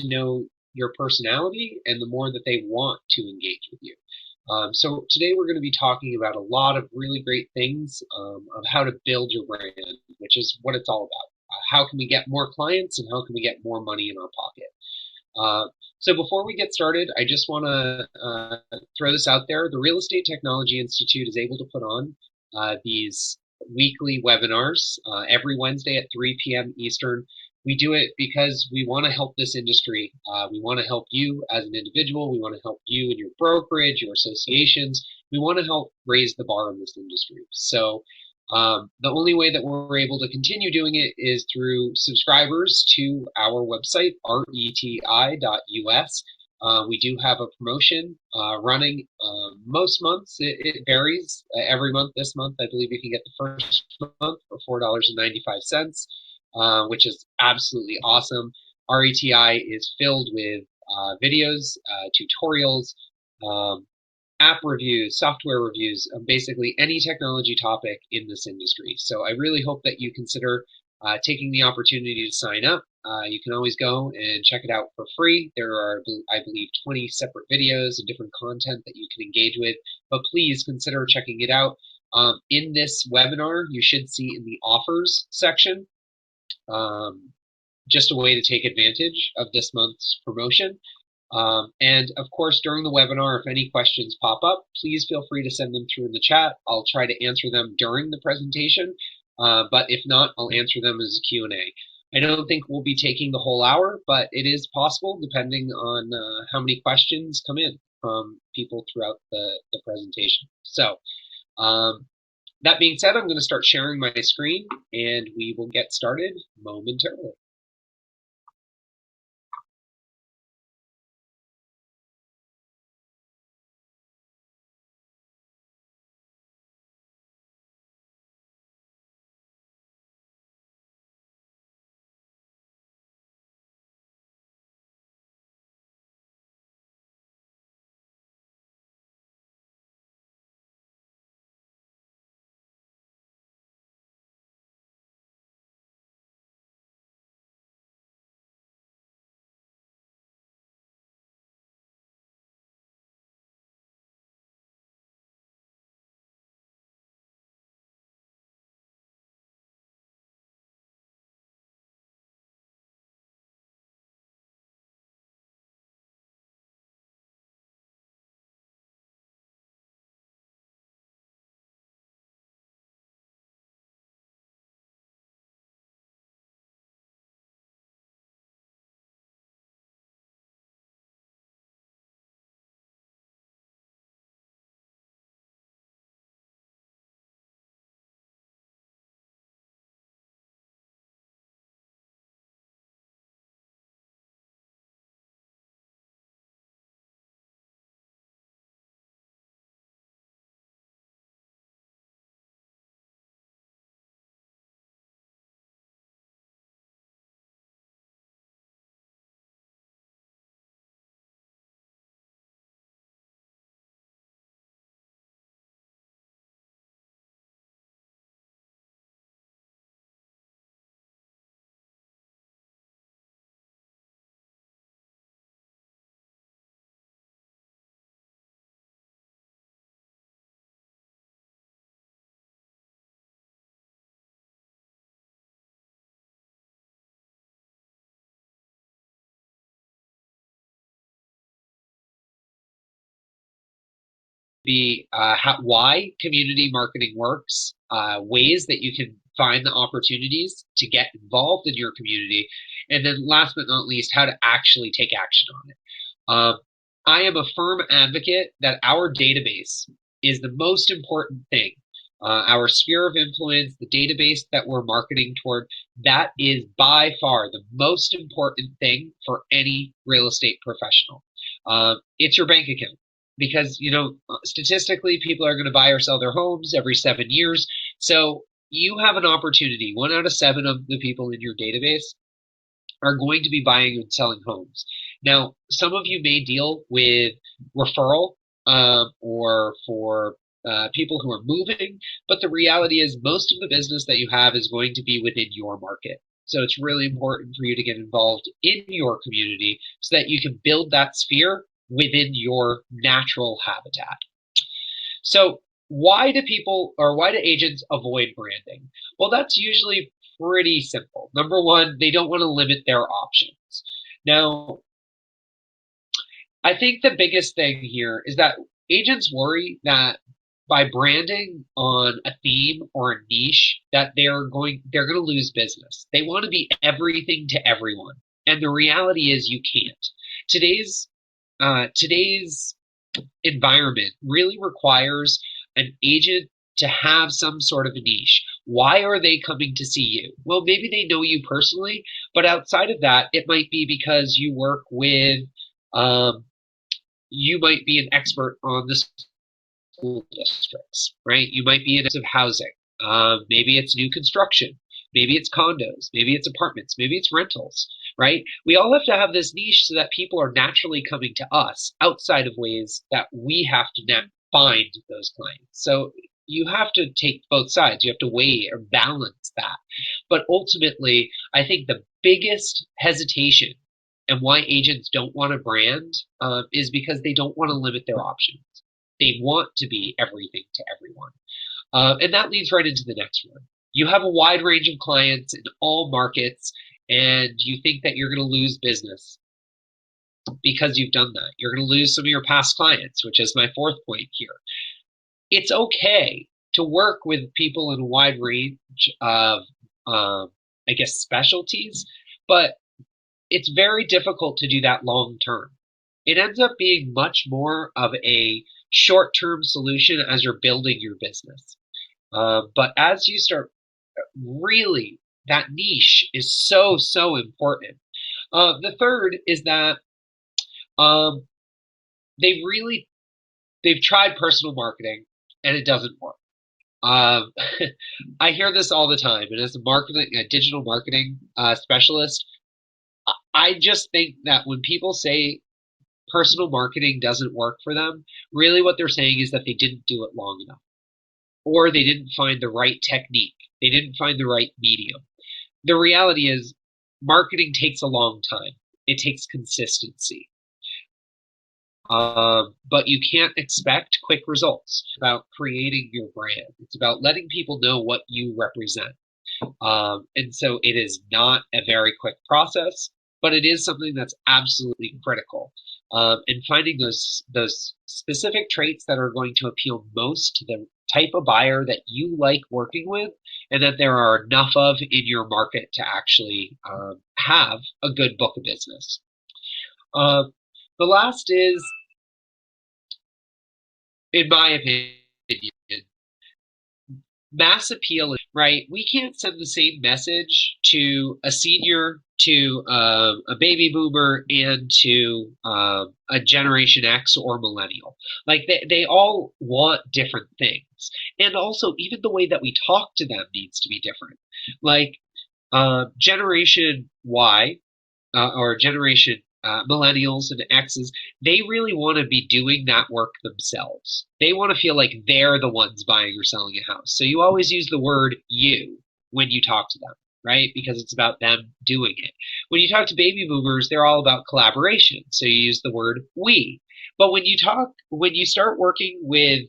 to know your personality and the more that they want to engage with you. So today we're going to be talking about a lot of really great things of how to build your brand, which is what it's all about. How can we get more clients and how can we get more money in our pocket? So before we get started, I just want to throw this out there. The Real Estate Technology Institute is able to put on these weekly webinars every Wednesday at 3 p.m. Eastern. We do it because we want to help this industry. We want to help you as an individual. We want to help you in your brokerage, your associations. We want to help raise the bar in this industry. So the only way that we're able to continue doing it is through subscribers to our website, reti.us. We do have a promotion running most months. It varies every month. This month, I believe you can get the first month for $4.95, which is absolutely awesome. RETI is filled with videos, tutorials, app reviews, software reviews, basically any technology topic in this industry. So I really hope that you consider taking the opportunity to sign up. You can always go and check it out for free. There are, I believe, 20 separate videos and different content that you can engage with, but please consider checking it out. In this webinar, you should see in the offers section just a way to take advantage of this month's promotion. And of course, during the webinar, if any questions pop up, please feel free to send them through in the chat. I'll try to answer them during the presentation, but if not, I'll answer them as a Q&A. I don't think we'll be taking the whole hour, but it is possible depending on how many questions come in from people throughout the presentation. So that being said, I'm going to start sharing my screen and we will get started momentarily. Be why community marketing works, ways that you can find the opportunities to get involved in your community, and then last but not least, how to actually take action on it. I am a firm advocate that our database is the most important thing. Our sphere of influence, the database that we're marketing toward, that is by far the most important thing for any real estate professional. It's your bank account. Because, you know, statistically, people are going to buy or sell their homes every 7 years. So you have an opportunity. 1 out of 7 of the people in your database are going to be buying and selling homes. Now, some of you may deal with referral or for people who are moving, but the reality is most of the business that you have is going to be within your market. So it's really important for you to get involved in your community so that you can build that sphere within your natural habitat. So why do agents avoid branding? Well, that's usually pretty simple. Number one, they don't want to limit their options. Now, I think the biggest thing here is that agents worry that by branding on a theme or a niche that they're going to lose business. They want to be everything to everyone. And the reality is you can't. Today's environment really requires an agent to have some sort of a niche. Why are they coming to see you? Well, maybe they know you personally, but outside of that, it might be because you work with um, you might be an expert on the school districts, right? You might be in of housing. Maybe it's new construction. Maybe it's condos. Maybe it's apartments. Maybe it's rentals, right? We all have to have this niche so that people are naturally coming to us outside of ways that we have to find those clients. So you have to take both sides. You have to weigh or balance that. But ultimately, I think the biggest hesitation and why agents don't want to brand is because they don't want to limit their options. They want to be everything to everyone. And that leads right into the next one. You have a wide range of clients in all markets, and you think that you're going to lose business because you've done that. You're going to lose some of your past clients, which is my fourth point here. It's okay to work with people in a wide range of, specialties, but it's very difficult to do that long term. It ends up being much more of a short term solution as you're building your business. But as you start really, that niche is so, so important. The third is that um, they've tried personal marketing and it doesn't work. Um, I hear this all the time, and as a digital marketing specialist, I just think that when people say personal marketing doesn't work for them, really what they're saying is that they didn't do it long enough, or they didn't find the right technique. They didn't find the right medium. The reality is marketing takes a long time. It takes consistency. But you can't expect quick results. It's about creating your brand. It's about letting people know what you represent. And so it is not a very quick process, but it is something that's absolutely critical. And finding those specific traits that are going to appeal most to the type of buyer that you like working with, and that there are enough of in your market to actually have a good book of business. The last is, in my opinion, mass appeal, right? We can't send the same message to a senior, to a baby boomer, and to a Generation X or millennial. Like they all want different things. And also, even the way that we talk to them needs to be different. Like Generation Y or Generation millennials and X's, they really want to be doing that work themselves. They want to feel like they're the ones buying or selling a house. So you always use the word you when you talk to them, right? Because it's about them doing it. When you talk to baby boomers, they're all about collaboration. So you use the word we. But when you start working with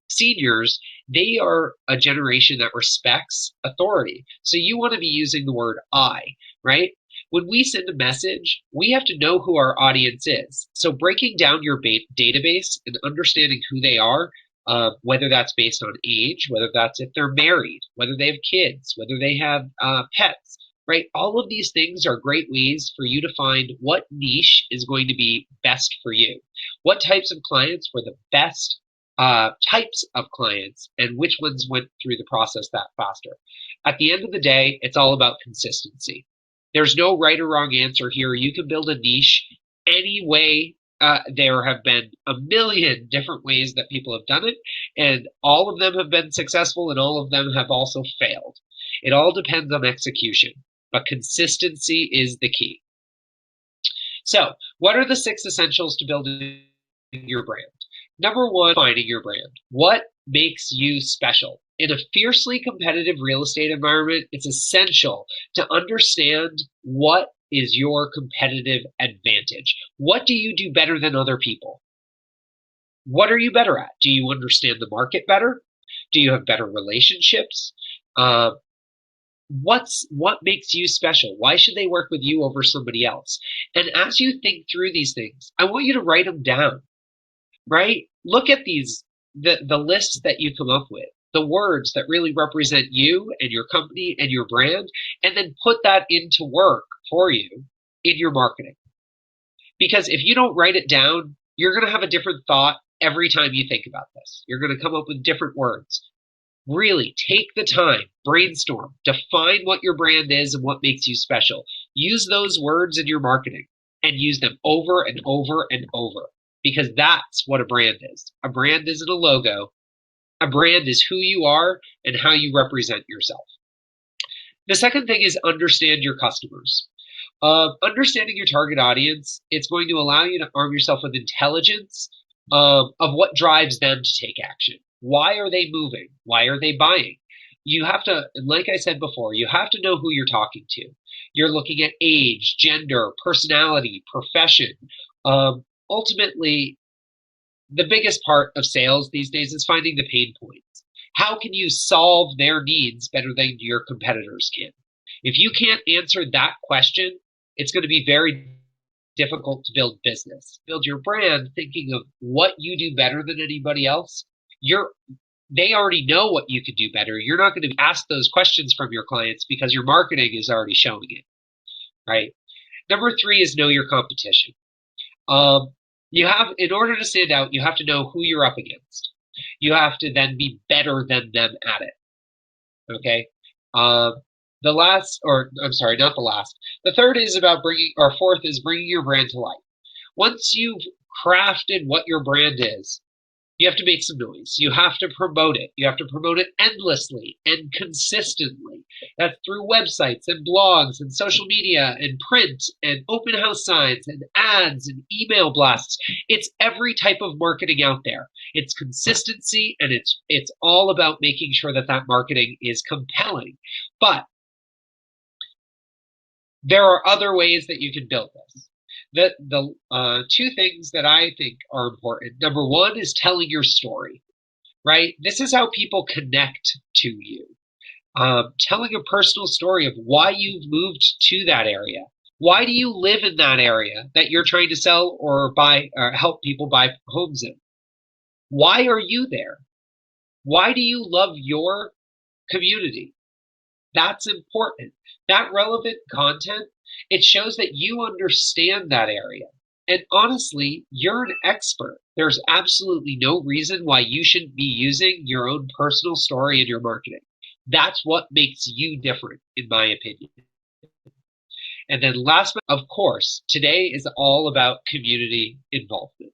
seniors, they are a generation that respects authority. So you want to be using the word I, right? When we send a message, we have to know who our audience is. So breaking down your database and understanding who they are, whether that's based on age, whether that's if they're married, whether they have kids, whether they have pets, right? All of these things are great ways for you to find what niche is going to be best for you. What types of clients were the best types of clients, and which ones went through the process that faster. At the end of the day, it's all about consistency. There's no right or wrong answer here. You can build a niche any way. There have been a million different ways that people have done it, and all of them have been successful, and all of them have also failed. It all depends on execution, but consistency is the key. So, what are the 6 essentials to building your brand? Number one, finding your brand. What makes you special? in a fiercely competitive real estate environment, it's essential to understand what is your competitive advantage. What do you do better than other people? What are you better at? Do you understand the market better? Do you have better relationships? Uh, what makes you special? Why should they work with you over somebody else? And as you think through these things, I want you to write them down, right? Look at the lists that you come up with, the words that really represent you and your company and your brand, and then put that into work for you in your marketing. Because if you don't write it down, you're going to have a different thought every time you think about this. You're going to come up with different words. Really take the time, brainstorm, define what your brand is and what makes you special. Use those words in your marketing and use them over and over and over, because that's what a brand is. A brand isn't a logo. A brand is who you are and how you represent yourself. The second thing is understand your customers. Understanding your target audience, it's going to allow you to arm yourself with intelligence of what drives them to take action. Why are they moving? Why are they buying? You have to, like I said before, you have to know who you're talking to. You're looking at age, gender, personality, profession. Ultimately, the biggest part of sales these days is finding the pain points. How can you solve their needs better than your competitors can? If you can't answer that question, it's going to be very difficult to build business. Build your brand thinking of what you do better than anybody else. They already know what you could do better. You're not going to ask those questions from your clients because your marketing is already showing it, right? Number 3 is know your competition. In order to stand out, you have to know who you're up against. You have to then be better than them at it. Okay. The third is about fourth is bringing your brand to life. Once you've crafted what your brand is, you have to make some noise. You have to promote it. You have to promote it endlessly and consistently. That's through websites and blogs and social media and print and open house signs and ads and email blasts. It's every type of marketing out there. It's consistency, and it's all about making sure that marketing is compelling. But there are other ways that you can build this. The 2 things that I think are important. Number 1 is telling your story, right? This is how people connect to you. Telling a personal story of why you've moved to that area. Why do you live in that area that you're trying to sell or buy or help people buy homes in? Why are you there? Why do you love your community? That's important. That relevant content, it shows that you understand that area. And honestly, you're an expert. There's absolutely no reason why you shouldn't be using your own personal story in your marketing. That's what makes you different, in my opinion. And then last but of course, today is all about community involvement.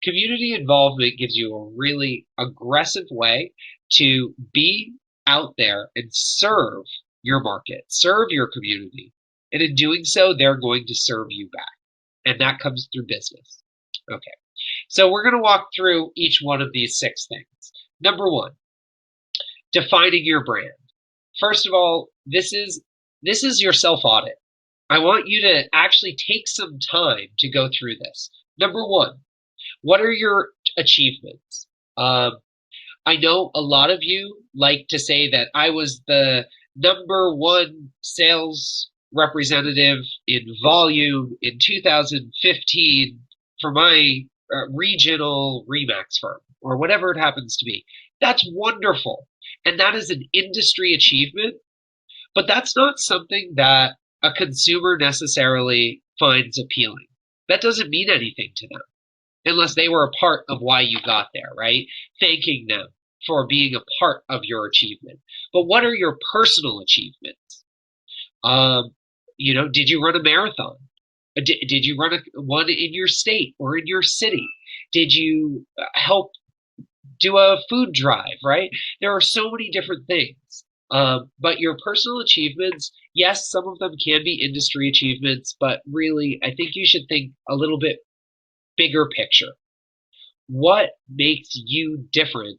Community involvement gives you a really aggressive way to be out there and serve your market, serve your community. And in doing so, they're going to serve you back. And that comes through business. Okay. So we're going to walk through each one of these 6 things. Number 1, defining your brand. First of all, this is your self-audit. I want you to actually take some time to go through this. Number 1, what are your achievements? I know a lot of you like to say that I was the number 1 sales representative in volume in 2015 for my regional Remax firm, or whatever it happens to be. That's wonderful. And that is an industry achievement, but that's not something that a consumer necessarily finds appealing. That doesn't mean anything to them unless they were a part of why you got there, right? Thanking them for being a part of your achievement. But what are your personal achievements? Did you run a marathon? Did you run one in your state or in your city? Did you help do a food drive, right? There are so many different things. But your personal achievements, yes, some of them can be industry achievements, but really, I think you should think a little bit bigger picture. What makes you different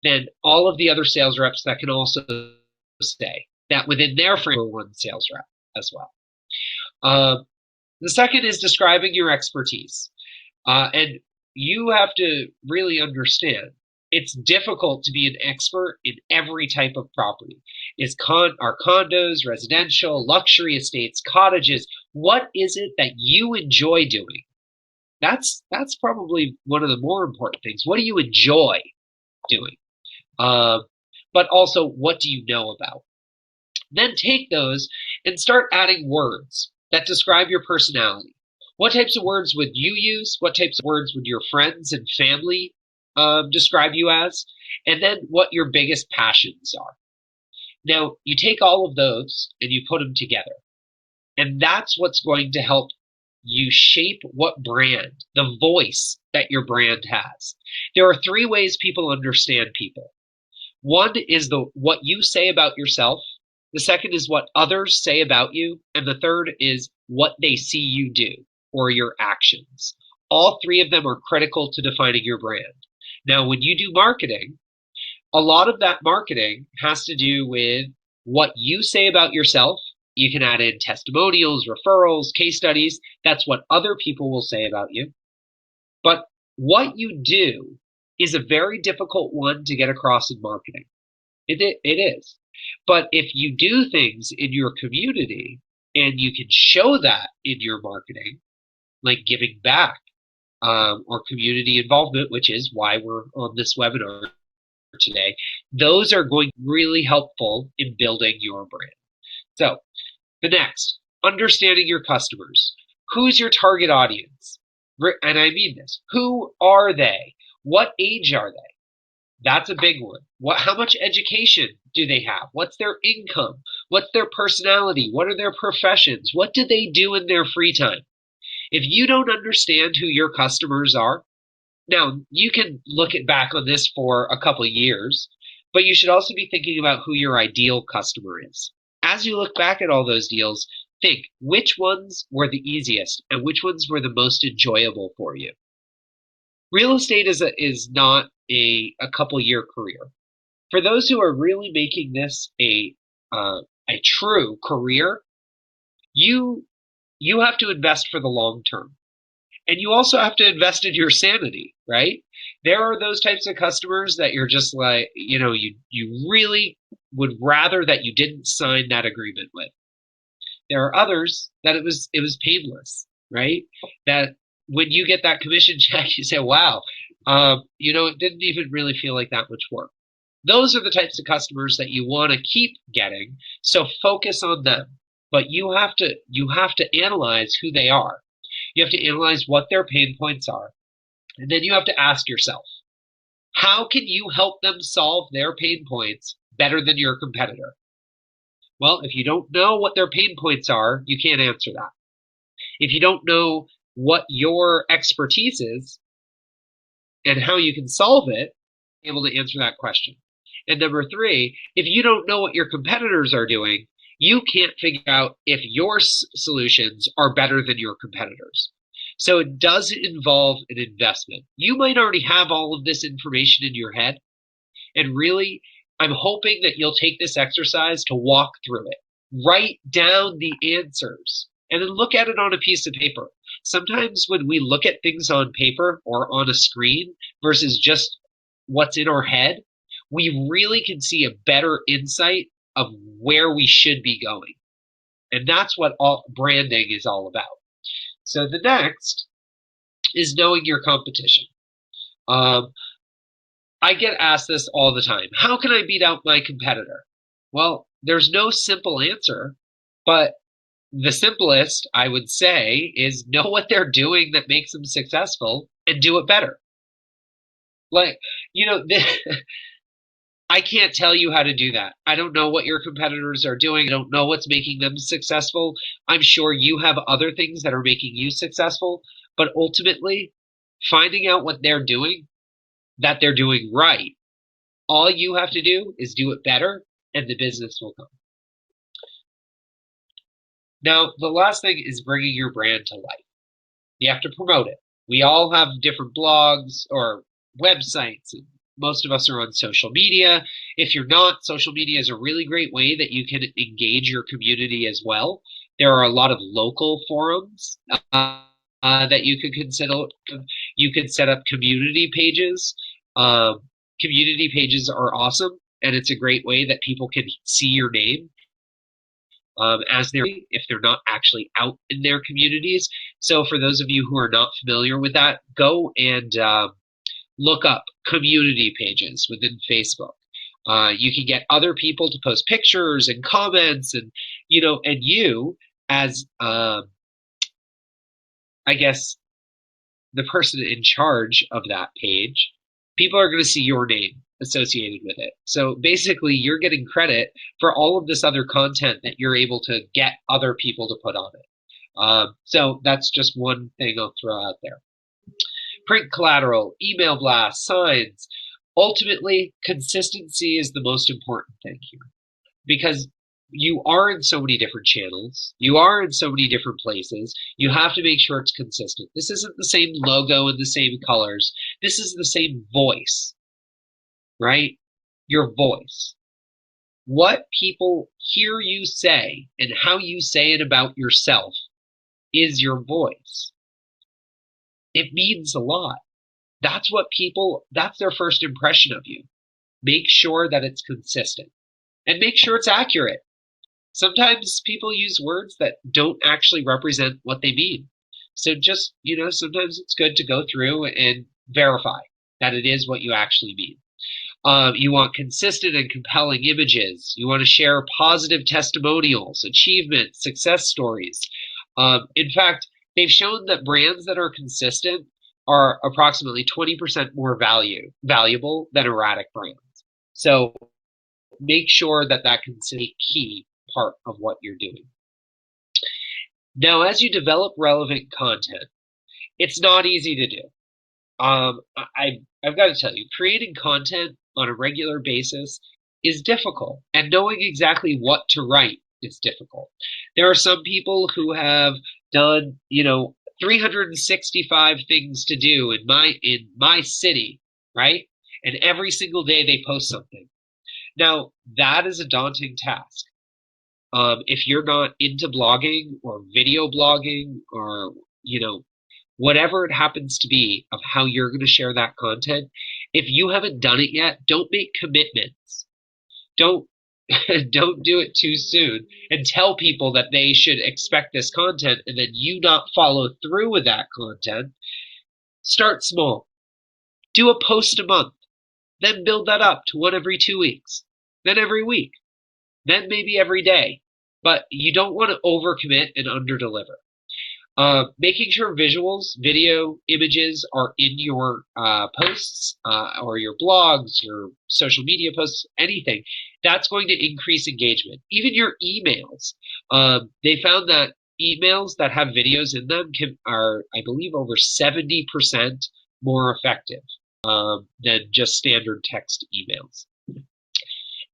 then all of the other sales reps that can also say that within their frame are one sales rep as well. The second is describing your expertise. And you have to really understand it's difficult to be an expert in every type of property. Are condos, residential, luxury estates, cottages? What is it that you enjoy doing? That's probably one of the more important things. What do you enjoy doing? But also, what do you know about? Then take those and start adding words that describe your personality. What types of words would you use? What types of words would your friends and family describe you as? And then what your biggest passions are. Now, you take all of those and you put them together. And that's what's going to help you shape what brand, the voice that your brand has. There are three ways people understand people. One is what you say about yourself. The second is what others say about you. And the third is what they see you do or your actions. All three of them are critical to defining your brand. Now, when you do marketing, a lot of that marketing has to do with what you say about yourself. You can add in testimonials, referrals, case studies. That's what other people will say about you. But what you do is a very difficult one to get across in marketing. It is. But if you do things in your community and you can show that in your marketing, like giving back or community involvement, which is why we're on this webinar today, those are going to be really helpful in building your brand. So the next, understanding your customers. Who's your target audience? And I mean this. Who are they? What age are they? That's a big one. How much education do they have? What's their income? What's their personality? What are their professions? What do they do in their free time? If you don't understand who your customers are, now you can look back on this for a couple of years, but you should also be thinking about who your ideal customer is. As you look back at all those deals, think which ones were the easiest and which ones were the most enjoyable for you. Real estate is not a couple-year career. For those who are really making this a true career, you have to invest for the long term. And you also have to invest in your sanity, right? There are those types of customers that you're just like, you really would rather that you didn't sign that agreement with. There are others that it was painless, right? That when you get that commission check, you say, wow, it didn't even really feel like that much work. Those are the types of customers that you want to keep getting. So focus on them. But you have to analyze who they are. You have to analyze what their pain points are. And then you have to ask yourself, how can you help them solve their pain points better than your competitor? Well, if you don't know what their pain points are, you can't answer that. If you don't know what your expertise is and how you can solve it, you're able to answer that question. And number three, if you don't know what your competitors are doing, you can't figure out if your solutions are better than your competitors. So it does involve an investment. You might already have all of this information in your head. And really, I'm hoping that you'll take this exercise to walk through it. Write down the answers and then look at it on a piece of paper. Sometimes when we look at things on paper or on a screen versus just what's in our head, we really can see a better insight of where we should be going. And that's what branding is all about. So the next is knowing your competition. I get asked this all the time. How can I beat out my competitor? Well, there's no simple answer, but the simplest, I would say, is know what they're doing that makes them successful and do it better. I can't tell you how to do that. I don't know what your competitors are doing. I don't know what's making them successful. I'm sure you have other things that are making you successful, but ultimately, finding out what they're doing, that they're doing right, all you have to do is do it better, and the business will come. Now, the last thing is bringing your brand to life. You have to promote it. We all have different blogs or websites and most of us are on social media. If you're not, social media is a really great way that you can engage your community as well. There are a lot of local forums that you could consider. You could set up community pages. Um, Community pages are awesome, and it's a great way that people can see your name as they're if they're not actually out in their communities. So for those of you who are not familiar with that, go and look up community pages within Facebook. You can get other people to post pictures and comments, and you as I guess the person in charge of that page, people are going to see your name associated with it. So basically, you're getting credit for all of this other content that you're able to get other people to put on it. So that's just one thing I'll throw out there. Print collateral, email blasts, signs. Ultimately, consistency is the most important thing here, because you are in so many different channels. You are in so many different places. You have to make sure it's consistent. This isn't the same logo and the same colors. This is the same voice, right? Your voice. What people hear you say and how you say it about yourself is your voice. It means a lot. That's their first impression of you. Make sure that it's consistent and make sure it's accurate. Sometimes people use words that don't actually represent what they mean. So just, sometimes it's good to go through and verify that it is what you actually mean. You want consistent and compelling images. You want to share positive testimonials, achievements, success stories. In fact, they've shown that brands that are consistent are approximately 20% more valuable than erratic brands. So make sure that can be a key part of what you're doing. Now, as you develop relevant content, it's not easy to do. I've got to tell you, creating content on a regular basis is difficult, and knowing exactly what to write is difficult. There are some people who have done, 365 things to do in my city, right? And every single day they post something. Now, that is a daunting task. If you're not into blogging or video blogging or, whatever it happens to be of how you're going to share that content, if you haven't done it yet, don't make commitments. Don't don't do it too soon and tell people that they should expect this content and then you not follow through with that content. Start small. Do a post a month. Then build that up to one every 2 weeks. Then every week. Then maybe every day. But you don't want to overcommit and underdeliver. Making sure visuals, video, images are in your posts or your blogs, your social media posts, anything. That's going to increase engagement. Even your emails. They found that emails that have videos in them are, I believe, over 70% more effective than just standard text emails.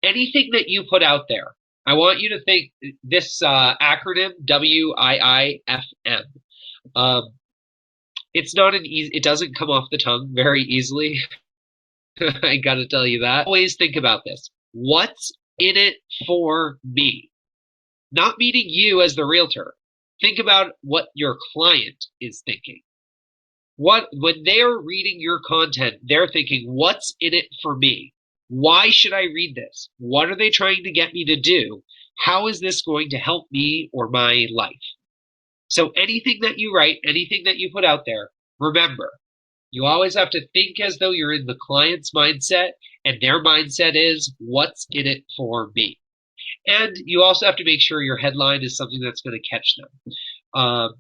Anything that you put out there, I want you to think this acronym, WIIFM. It's not it doesn't come off the tongue very easily. I gotta tell you that. Always think about this. What's in it for me? Not meaning you as the realtor. Think about what your client is thinking. When they're reading your content, they're thinking, what's in it for me? Why should I read this? What are they trying to get me to do? How is this going to help me or my life? So anything that you write, anything that you put out there, remember, you always have to think as though you're in the client's mindset, and their mindset is, what's in it for me? And you also have to make sure your headline is something that's going to catch them.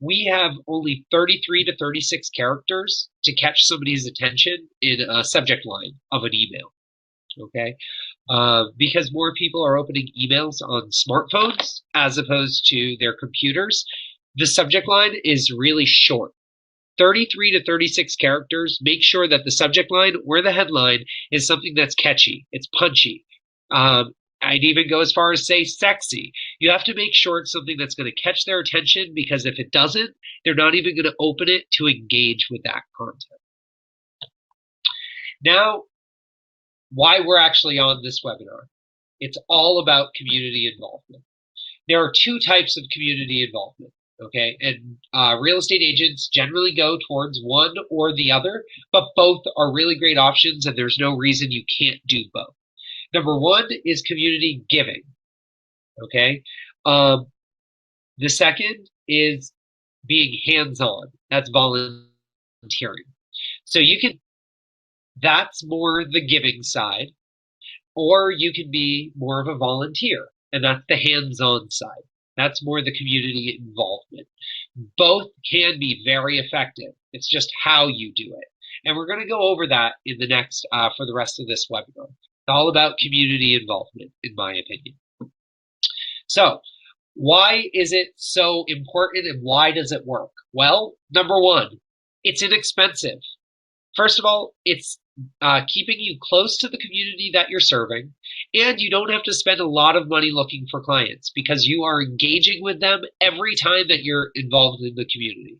We have only 33 to 36 characters to catch somebody's attention in a subject line of an email. Okay, because more people are opening emails on smartphones as opposed to their computers, the subject line is really short. 33 to 36 characters. Make sure that the subject line or the headline is something that's catchy. It's punchy. I'd even go as far as say sexy. You have to make sure it's something that's going to catch their attention, because if it doesn't, they're not even going to open it to engage with that content. Now, why we're actually on this webinar. It's all about community involvement. There are two types of community involvement, okay? And real estate agents generally go towards one or the other, but both are really great options, and there's no reason you can't do both. Number one is community giving, okay? The second is being hands-on. That's volunteering. So you can, that's more the giving side, or you can be more of a volunteer, and that's the hands-on side. That's more the community involvement. Both can be very effective. It's just how you do it. And we're going to go over that in the next, for the rest of this webinar. It's all about community involvement, in my opinion. So, why is it so important and why does it work? Well, number one, it's inexpensive. First of all, it's keeping you close to the community that you're serving, and you don't have to spend a lot of money looking for clients because you are engaging with them every time that you're involved in the community.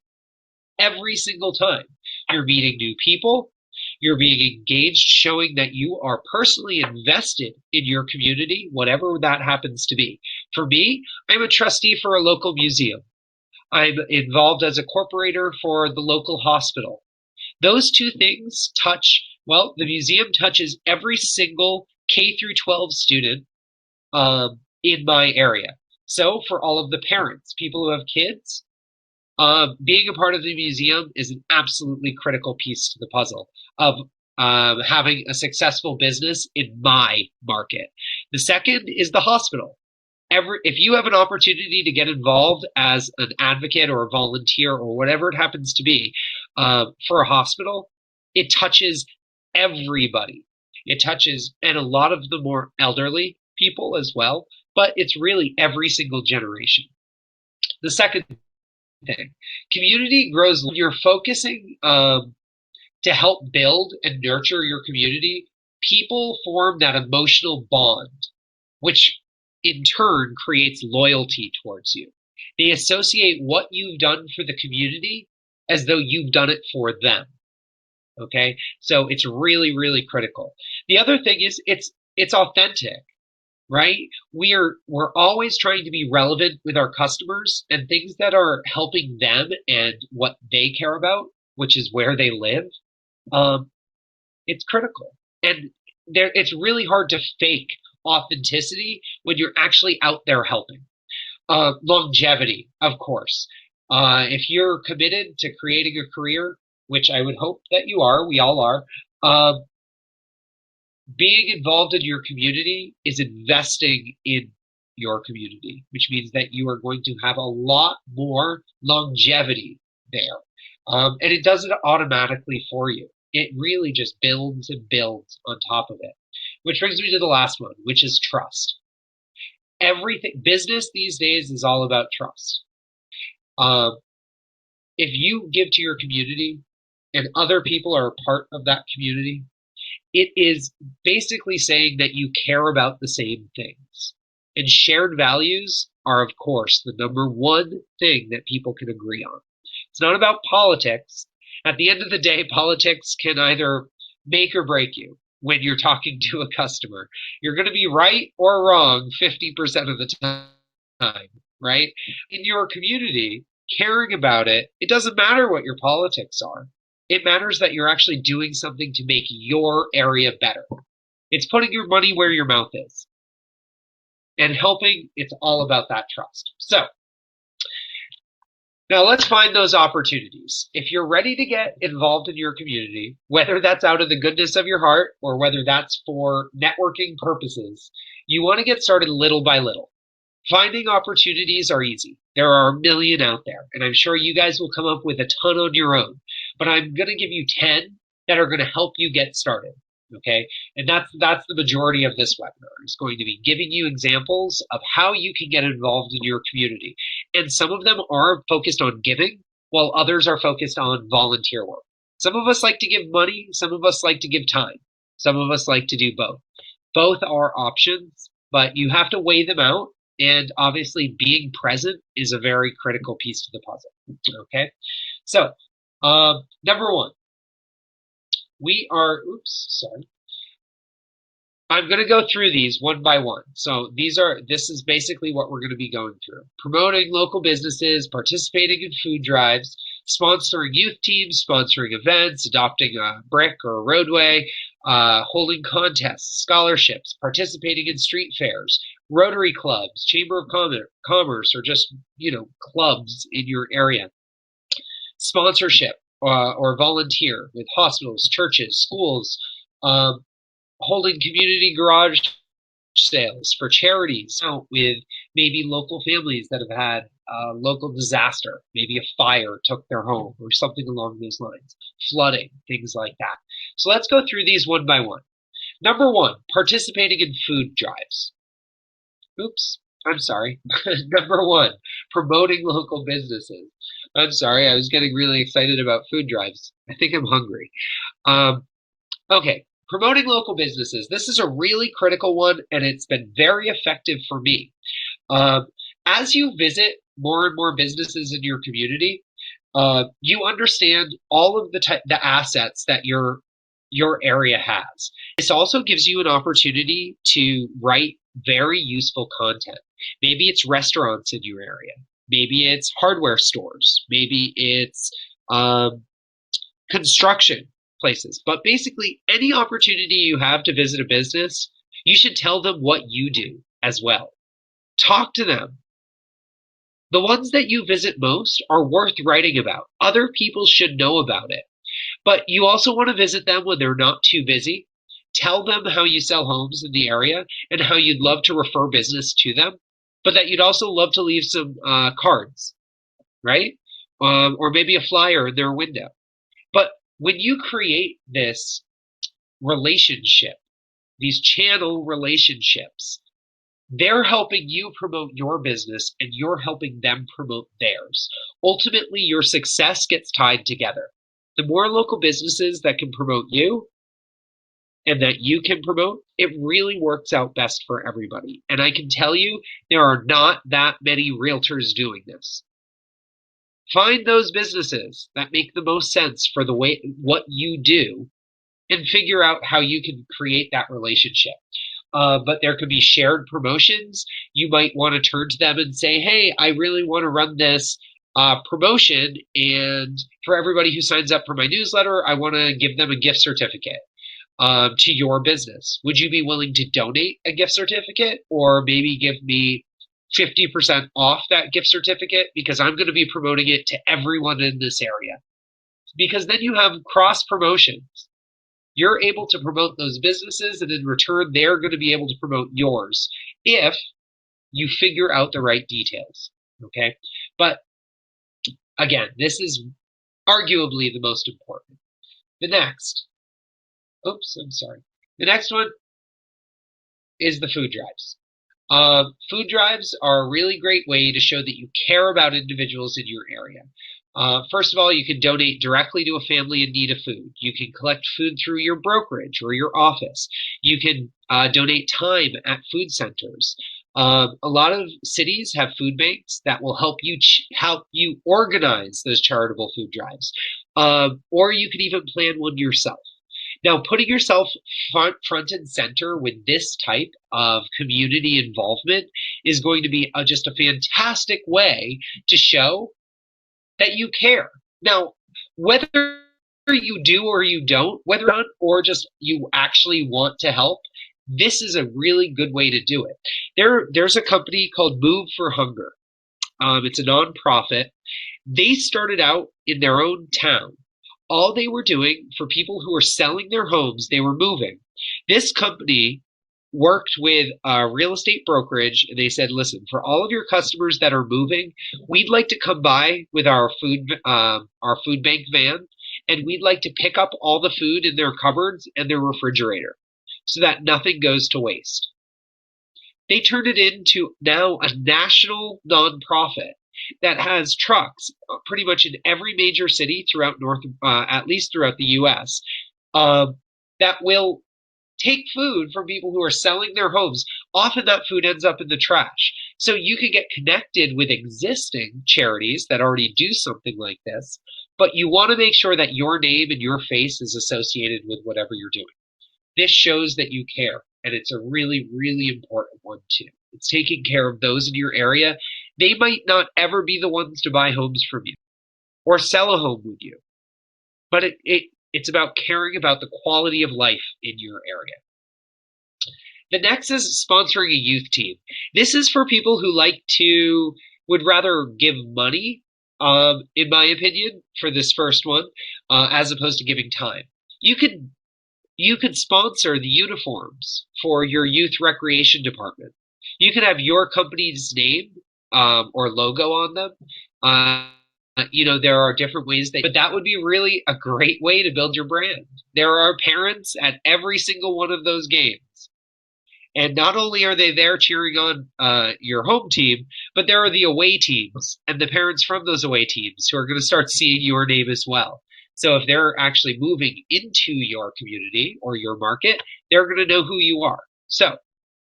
Every single time. You're meeting new people, you're being engaged, showing that you are personally invested in your community, whatever that happens to be. For me, I'm a trustee for a local museum. I'm involved as a corporator for the local hospital. Those two things touch, well, the museum touches every single K through 12 student in my area. So for all of the parents, people who have kids, being a part of the museum is an absolutely critical piece to the puzzle of having a successful business in my market. The second is the hospital. If you have an opportunity to get involved as an advocate or a volunteer or whatever it happens to be for a hospital, it touches everybody. It touches, and a lot of the more elderly people as well, but it's really every single generation. The second thing, community grows when you're focusing to help build and nurture your community. People form that emotional bond, which in turn creates loyalty towards you. They associate what you've done for the community as though you've done it for them. Okay, so it's really, really critical. The other thing is it's authentic, right? We're always trying to be relevant with our customers and things that are helping them and what they care about, which is where they live. It's critical, and it's really hard to fake authenticity when you're actually out there helping. Longevity, of course. If you're committed to creating a career, which I would hope that you are, we all are, being involved in your community is investing in your community, which means that you are going to have a lot more longevity there. And it does it automatically for you. It really just builds and builds on top of it. Which brings me to the last one, which is trust. Everything, business these days is all about trust. If you give to your community and other people are a part of that community, it is basically saying that you care about the same things. And shared values are, of course, the number one thing that people can agree on. It's not about politics. At the end of the day, politics can either make or break you when you're talking to a customer. You're going to be right or wrong 50% of the time, right? In your community, caring about it, it doesn't matter what your politics are. It matters that you're actually doing something to make your area better. It's putting your money where your mouth is. And helping, it's all about that trust. So, now let's find those opportunities. If you're ready to get involved in your community, whether that's out of the goodness of your heart or whether that's for networking purposes, you want to get started little by little. Finding opportunities are easy. There are a million out there, and I'm sure you guys will come up with a ton on your own. But I'm going to give you 10 that are going to help you get started. Okay, and that's the majority of this webinar. It's going to be giving you examples of how you can get involved in your community. And some of them are focused on giving, while others are focused on volunteer work. Some of us like to give money, some of us like to give time. Some of us like to do both. Both are options, but you have to weigh them out. And obviously being present is a very critical piece to the puzzle. Okay, so number one, I'm going to go through these one by one. So this is basically what we're going to be going through. Promoting local businesses, participating in food drives, sponsoring youth teams, sponsoring events, adopting a brick or a roadway, holding contests, scholarships, participating in street fairs, Rotary clubs, Chamber of Commerce, or just, clubs in your area. Sponsorship or volunteer with hospitals, churches, schools, um, holding community garage sales for charities out with maybe local families that have had a local disaster. Maybe a fire took their home or something along those lines. Flooding, things like that. So let's go through these one by one. Number one, participating in food drives. Oops, I'm sorry. Number one, promoting local businesses. I'm sorry, I was getting really excited about food drives. I think I'm hungry. Okay, promoting local businesses. This is a really critical one, and it's been very effective for me. As you visit more and more businesses in your community, you understand all of the assets that your area has. This also gives you an opportunity to write very useful content. Maybe it's restaurants in your area. Maybe it's hardware stores. Maybe it's construction places. But basically, any opportunity you have to visit a business, you should tell them what you do as well. Talk to them. The ones that you visit most are worth writing about. Other people should know about it. But you also want to visit them when they're not too busy. Tell them how you sell homes in the area and how you'd love to refer business to them, but that you'd also love to leave some cards, right? Or maybe a flyer in their window. But when you create this relationship, these channel relationships, they're helping you promote your business and you're helping them promote theirs. Ultimately, your success gets tied together. The more local businesses that can promote you and that you can promote, it really works out best for everybody. And I can tell you, there are not that many realtors doing this. Find those businesses that make the most sense for what you do and figure out how you can create that relationship. But there could be shared promotions. You might want to turn to them and say, hey, I really want to run this promotion, and for everybody who signs up for my newsletter, I want to give them a gift certificate to your business. Would you be willing to donate a gift certificate, or maybe give me 50% off that gift certificate, because I'm going to be promoting it to everyone in this area? Because then you have cross promotions. You're able to promote those businesses, and in return, they're going to be able to promote yours if you figure out the right details. Okay? But again, this is arguably the most important. The next one is the food drives. Food drives are a really great way to show that you care about individuals in your area. First of all, you can donate directly to a family in need of food. You can collect food through your brokerage or your office. You can donate time at food centers. A lot of cities have food banks that will help you organize those charitable food drives. Or you can even plan one yourself. Now, putting yourself front and center with this type of community involvement is going to be just a fantastic way to show that you care. Now, whether you do or you don't, whether or just you actually want to help, this is a really good way to do it. There's a company called Move for Hunger. It's a nonprofit. They started out in their own town. All they were doing for people who were selling their homes, they were moving. This company worked with a real estate brokerage, and they said, listen, for all of your customers that are moving, we'd like to come by with our food bank van, and we'd like to pick up all the food in their cupboards and their refrigerator so that nothing goes to waste. They turned it into now a national nonprofit that has trucks pretty much in every major city throughout at least throughout the U.S. That will take food from people who are selling their homes. Often that food ends up in the trash. So you can get connected with existing charities that already do something like this, but you want to make sure that your name and your face is associated with whatever you're doing. This shows that you care, and it's a really, really important one too. It's taking care of those in your area. They might not ever be the ones to buy homes from you or sell a home with you, but it's about caring about the quality of life in your area. The next is sponsoring a youth team. This is for people who would rather give money, in my opinion, for this first one, as opposed to giving time. You could sponsor the uniforms for your youth recreation department. You could have your company's name or logo on them. There are different ways but that would be really a great way to build your brand. There are parents at every single one of those games. And not only are they there cheering on your home team, but there are the away teams and the parents from those away teams who are going to start seeing your name as well. So if they're actually moving into your community or your market, they're going to know who you are. So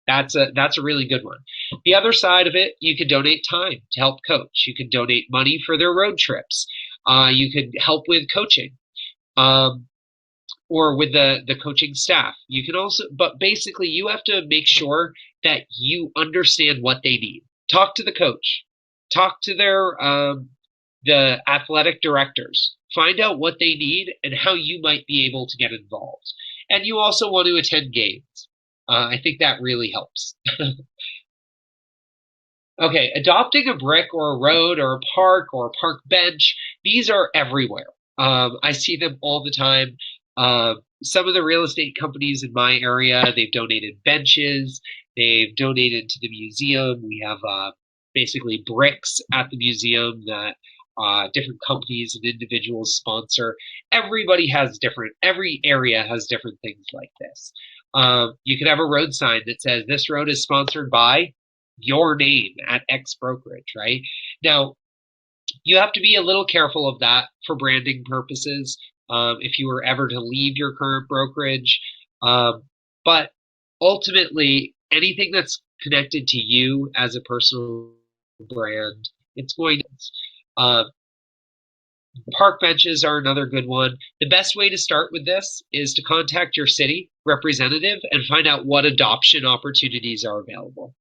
that's a really good one. The other side of it, you could donate time to help coach. You could donate money for their road trips. You could help with coaching. Or with the coaching staff. You can also, but basically you have to make sure that you understand what they need. Talk to the coach, talk to the athletic directors, find out what they need and how you might be able to get involved. And you also want to attend games. I think that really helps. Okay, adopting a brick or a road or a park or a park bench, these are everywhere. I see them all the time. Some of the real estate companies in my area, they've donated benches, they've donated to the museum. We have basically bricks at the museum that different companies and individuals sponsor. Every area has different things like this. You could have a road sign that says this road is sponsored by your name at X brokerage, right? Now, you have to be a little careful of that for branding purposes. If you were ever to leave your current brokerage. But ultimately, anything that's connected to you as a personal brand, it's going to. Park benches are another good one. The best way to start with this is to contact your city representative and find out what adoption opportunities are available.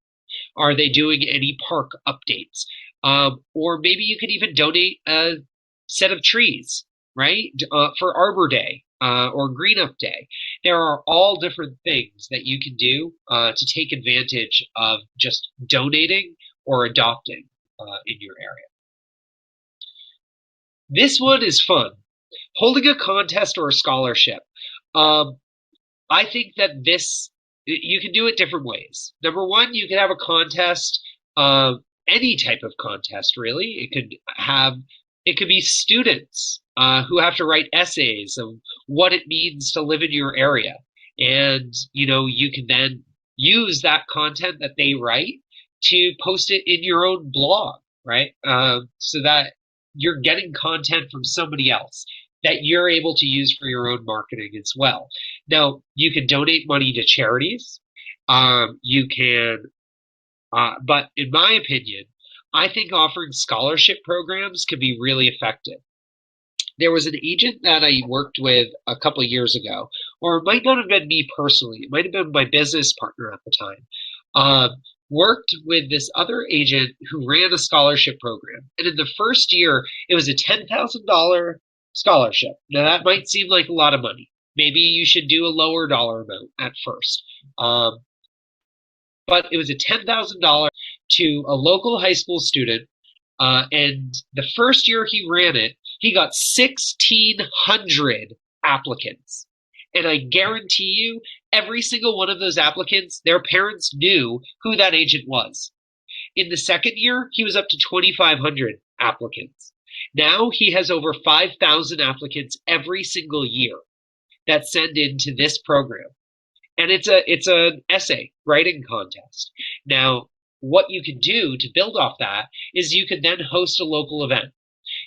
Are they doing any park updates? Or maybe you could even donate a set of trees, right? For Arbor Day or Green Up Day. There are all different things that you can do to take advantage of just donating or adopting in your area. This one is fun. Holding a contest or a scholarship. I think that you can do it different ways. Number one, you can have a contest, any type of contest, really. It could be students who have to write essays of what it means to live in your area. And, you can then use that content that they write to post it in your own blog, right? So that you're getting content from somebody else that you're able to use for your own marketing as well. Now, you can donate money to charities. You can, but in my opinion, I think offering scholarship programs can be really effective. There was an agent that I worked with a couple of years ago, or it might not have been me personally. It might have been my business partner at the time. Worked with this other agent who ran a scholarship program. And in the first year, it was a $10,000 scholarship. Now, that might seem like a lot of money. Maybe you should do a lower dollar amount at first. But it was a $10,000 to a local high school student. And the first year he ran it, he got 1,600 applicants. And I guarantee you, every single one of those applicants, their parents knew who that agent was. In the second year, he was up to 2,500 applicants. Now he has over 5,000 applicants every single year that send into this program. And it's an essay writing contest. Now, what you can do to build off that is you could then host a local event.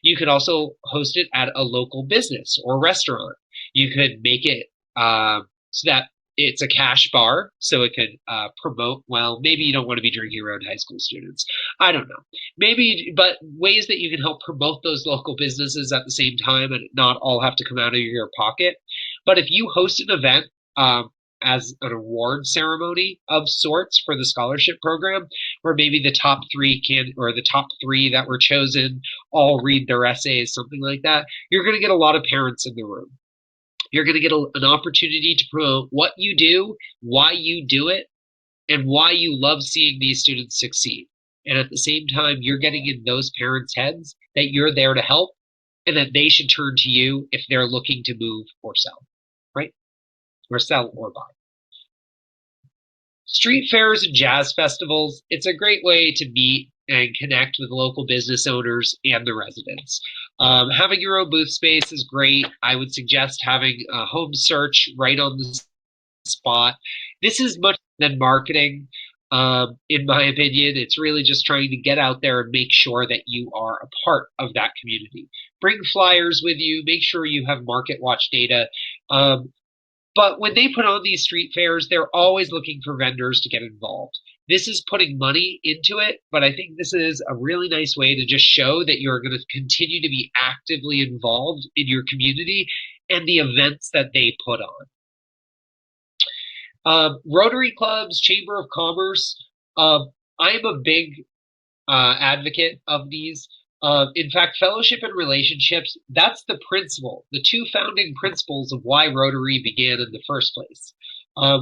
You could also host it at a local business or restaurant. You could make it so that it's a cash bar, so it could promote, well, maybe you don't want to be drinking around high school students. I don't know. Maybe, but ways that you can help promote those local businesses at the same time and not all have to come out of your pocket. But if you host an event as an award ceremony of sorts for the scholarship program, where maybe the top three or the top three that were chosen all read their essays, something like that. You're going to get a lot of parents in the room. You're going to get an opportunity to promote what you do, why you do it, and why you love seeing these students succeed. And at the same time, you're getting in those parents' heads that you're there to help and that they should turn to you if they're looking to move or sell, right? Or sell or buy. Street fairs and jazz festivals, it's a great way to meet and connect with local business owners and the residents. Having your own booth space is great. I would suggest having a home search right on the spot. This is much than marketing, in my opinion. It's really just trying to get out there and make sure that you are a part of that community. Bring flyers with you. Make sure you have market watch data. But when they put on these street fairs, they're always looking for vendors to get involved. This is putting money into it, but I think this is a really nice way to just show that you're going to continue to be actively involved in your community and the events that they put on. Rotary clubs, Chamber of Commerce, I am a big advocate of these. In fact, fellowship and relationships, that's the principle, the two founding principles of why Rotary began in the first place.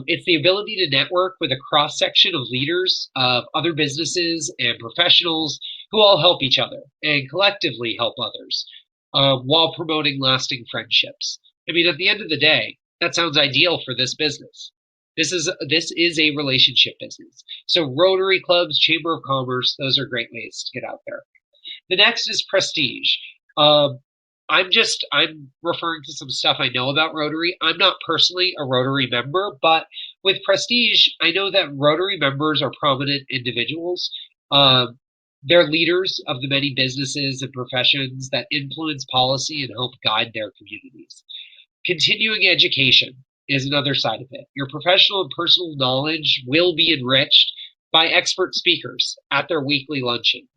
It's the ability to network with a cross-section of leaders of other businesses and professionals who all help each other and collectively help others while promoting lasting friendships. I mean, at the end of the day, that sounds ideal for this business. This is a relationship business. So Rotary clubs, Chamber of Commerce, those are great ways to get out there. The next is prestige. I'm referring to some stuff I know about Rotary. I'm not personally a Rotary member, but with prestige, I know that Rotary members are prominent individuals. They're leaders of the many businesses and professions that influence policy and help guide their communities. Continuing education is another side of it. Your professional and personal knowledge will be enriched by expert speakers at their weekly luncheons.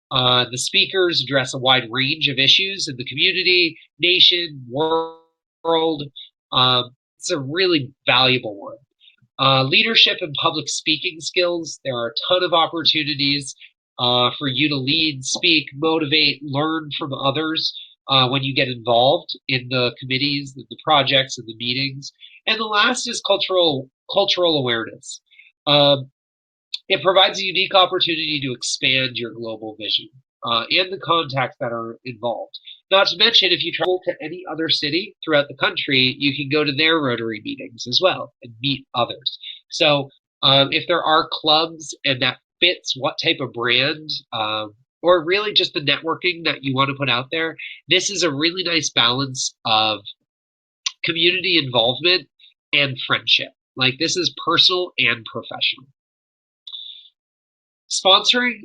The speakers address a wide range of issues in the community, nation, world. It's a really valuable one. Leadership and public speaking skills. There are a ton of opportunities for you to lead, speak, motivate, learn from others when you get involved in the committees, the projects, and the meetings. And the last is cultural awareness. It provides a unique opportunity to expand your global vision and the contacts that are involved. Not to mention, if you travel to any other city throughout the country, you can go to their Rotary meetings as well and meet others. So if there are clubs and that fits what type of brand or really just the networking that you want to put out there, this is a really nice balance of community involvement and friendship. Like, this is personal and professional. Sponsoring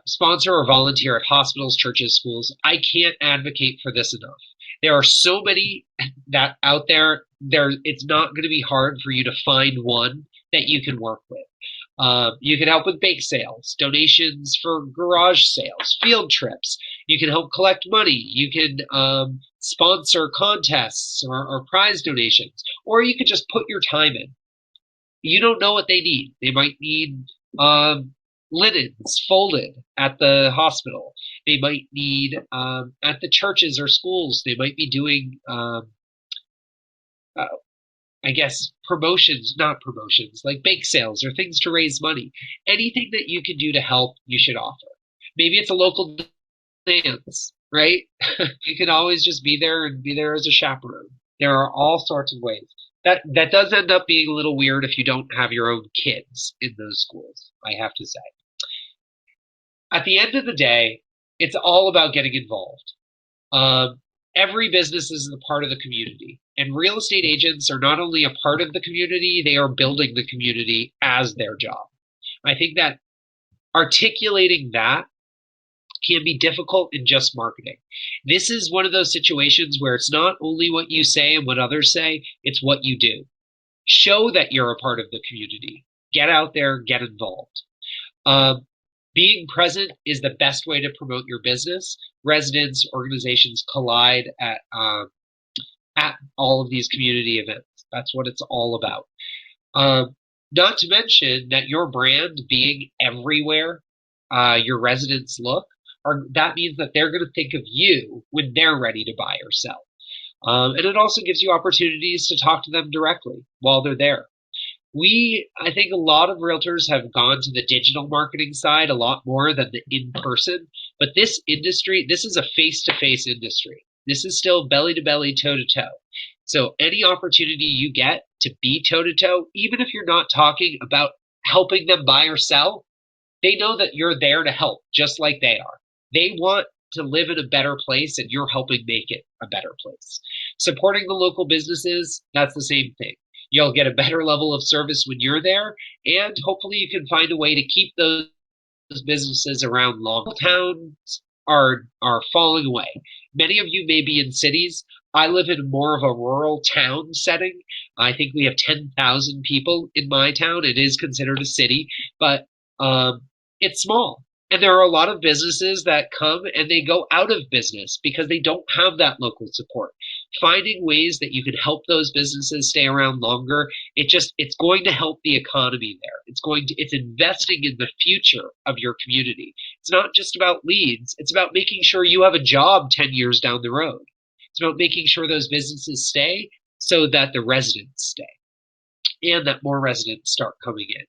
sponsor or volunteer at hospitals, churches, schools. I can't advocate for this enough. There are so many that out there. It's not going to be hard for you to find one that you can work with. You can help with bake sales, donations for garage sales, field trips. You can help collect money. You can sponsor contests or prize donations, or you could just put your time in. You don't know what they need. They might need linens folded at the hospital. They might need at the churches or schools. They might be doing, I guess, not promotions, like bake sales or things to raise money. Anything that you can do to help, you should offer. Maybe it's a local dance, right? You can always just be there and be there as a chaperone. There are all sorts of ways. That does end up being a little weird if you don't have your own kids in those schools, I have to say. At the end of the day, it's all about getting involved. Every business is a part of the community, and real estate agents are not only a part of the community, they are building the community as their job. I think that articulating that can be difficult in just marketing. This is one of those situations where it's not only what you say and what others say, it's what you do. Show that you're a part of the community. Get out there, get involved. Being present is the best way to promote your business. Residents, organizations collide at all of these community events. That's what it's all about. Um, Not to mention that your brand being everywhere your residents look, that means that they're going to think of you when they're ready to buy or sell. And it also gives you opportunities to talk to them directly while they're there. I think a lot of realtors have gone to the digital marketing side a lot more than the in person. But this industry, this is a face to face industry. This is still belly to belly, toe to toe. So any opportunity you get to be toe to toe, even if you're not talking about helping them buy or sell, they know that you're there to help just like they are. They want to live in a better place and you're helping make it a better place. Supporting the local businesses, that's the same thing. You'll get a better level of service when you're there, and hopefully you can find a way to keep those businesses around long. Towns are falling away. Many of you may be in cities. I live in more of a rural town setting. I think we have 10,000 people in my town. It is considered a city, but um, it's small. And there are a lot of businesses that come and they go out of business because they don't have that local support. Finding ways that you can help those businesses stay around longer, it's going to help the economy there. It's investing in the future of your community. It's not just about leads, it's about making sure you have a job 10 years down the road. It's about making sure those businesses stay so that the residents stay and that more residents start coming in.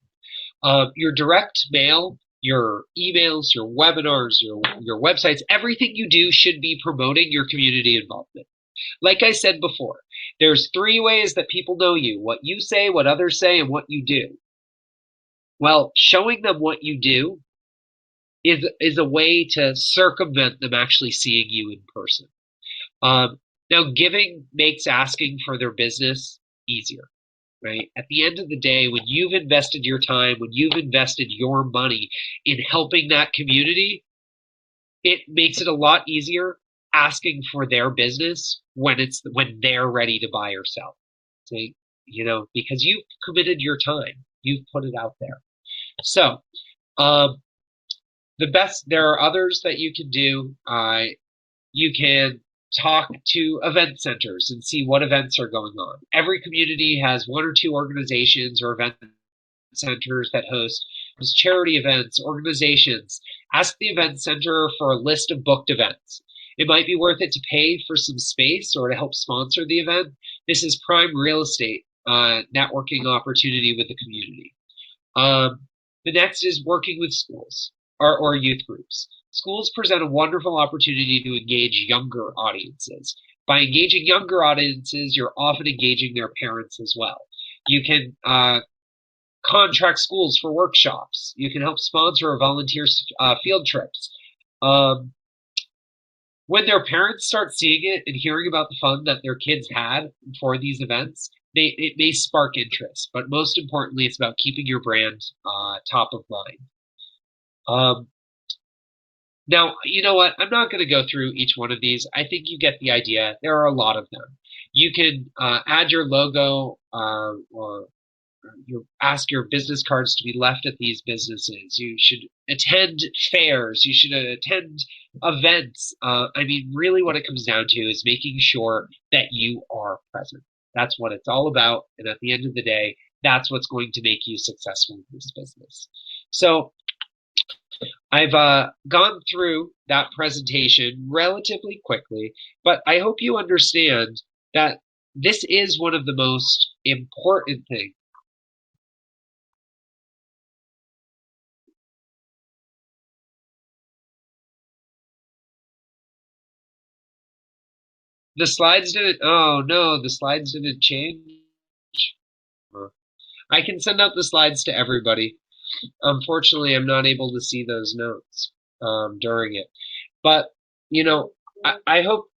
Your direct mail, your emails, your webinars, your websites, everything you do should be promoting your community involvement. Like I said before, there's 3 ways that people know you: what you say, what others say, and what you do. Well, showing them what you do is a way to circumvent them actually seeing you in person. Now, giving makes asking for their business easier, right? At the end of the day, when you've invested your time, when you've invested your money in helping that community, it makes it a lot easier asking for their business when they're ready to buy or sell. So, because you've committed your time, you've put it out there. So, there are others that you can do. You can talk to event centers and see what events are going on. Every community has 1 or 2 organizations or event centers that host charity events, organizations. Ask the event center for a list of booked events. It might be worth it to pay for some space or to help sponsor the event. This is prime real estate networking opportunity with the community. The next is working with schools or youth groups. Schools present a wonderful opportunity to engage younger audiences. By engaging younger audiences, you're often engaging their parents as well. You can contract schools for workshops. You can help sponsor or volunteer field trips. When their parents start seeing it and hearing about the fun that their kids had for these events, it may spark interest. But most importantly, it's about keeping your brand top of mind. Now, you know what? I'm not going to go through each one of these. I think you get the idea. There are a lot of them. You can add your logo or you ask your business cards to be left at these businesses. You should attend fairs. You should attend events. Really what it comes down to is making sure that you are present. That's what it's all about. And at the end of the day, that's what's going to make you successful in this business. So I've gone through that presentation relatively quickly, but I hope you understand that this is one of the most important things. The slides didn't, oh no, the slides didn't change. I can send out the slides to everybody. Unfortunately, I'm not able to see those notes during it. But, I hope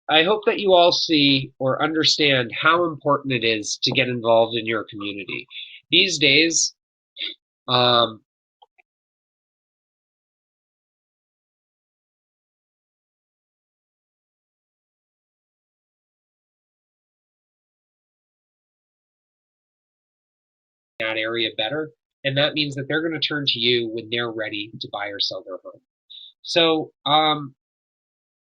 that you all see or understand how important it is to get involved in your community. These days, that area better, and that means that they're going to turn to you when they're ready to buy or sell their home. So,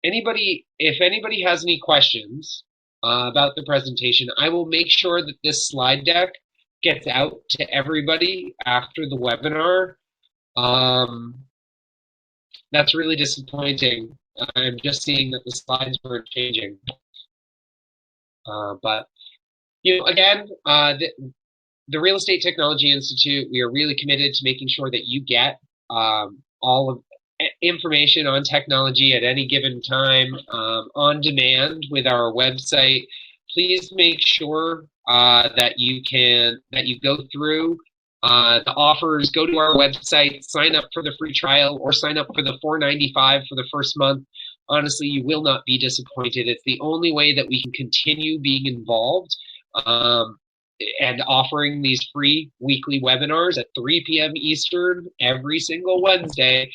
if anybody has any questions, about the presentation. I will make sure that this slide deck gets out to everybody after the webinar. That's really disappointing. I'm just seeing that the slides weren't changing. But again, the Real Estate Technology Institute, we are really committed to making sure that you get all of information on technology at any given time on demand with our website. Please make sure that you go through the offers, go to our website, sign up for the free trial, or sign up for the $4.95 for the first month. Honestly, you will not be disappointed. It's the only way that we can continue being involved and offering these free weekly webinars at 3 p.m. Eastern every single Wednesday.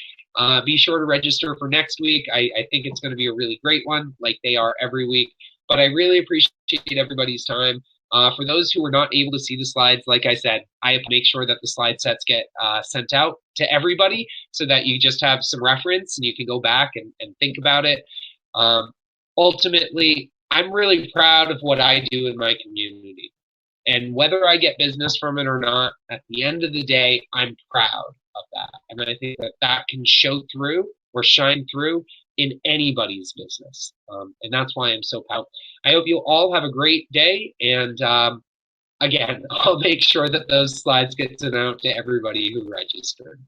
Be sure to register for next week. I think it's going to be a really great one, like they are every week. But I really appreciate everybody's time. For those who are not able to see the slides, like I said, I have to make sure that the slide sets get sent out to everybody so that you just have some reference and you can go back and think about it. Ultimately, I'm really proud of what I do in my community. And whether I get business from it or not, at the end of the day, I'm proud of that. And I think that that can show through or shine through in anybody's business. And that's why I'm so proud. I hope you all have a great day. And again, I'll make sure that those slides get sent out to everybody who registered.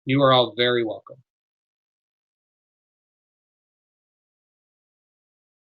You are all very welcome.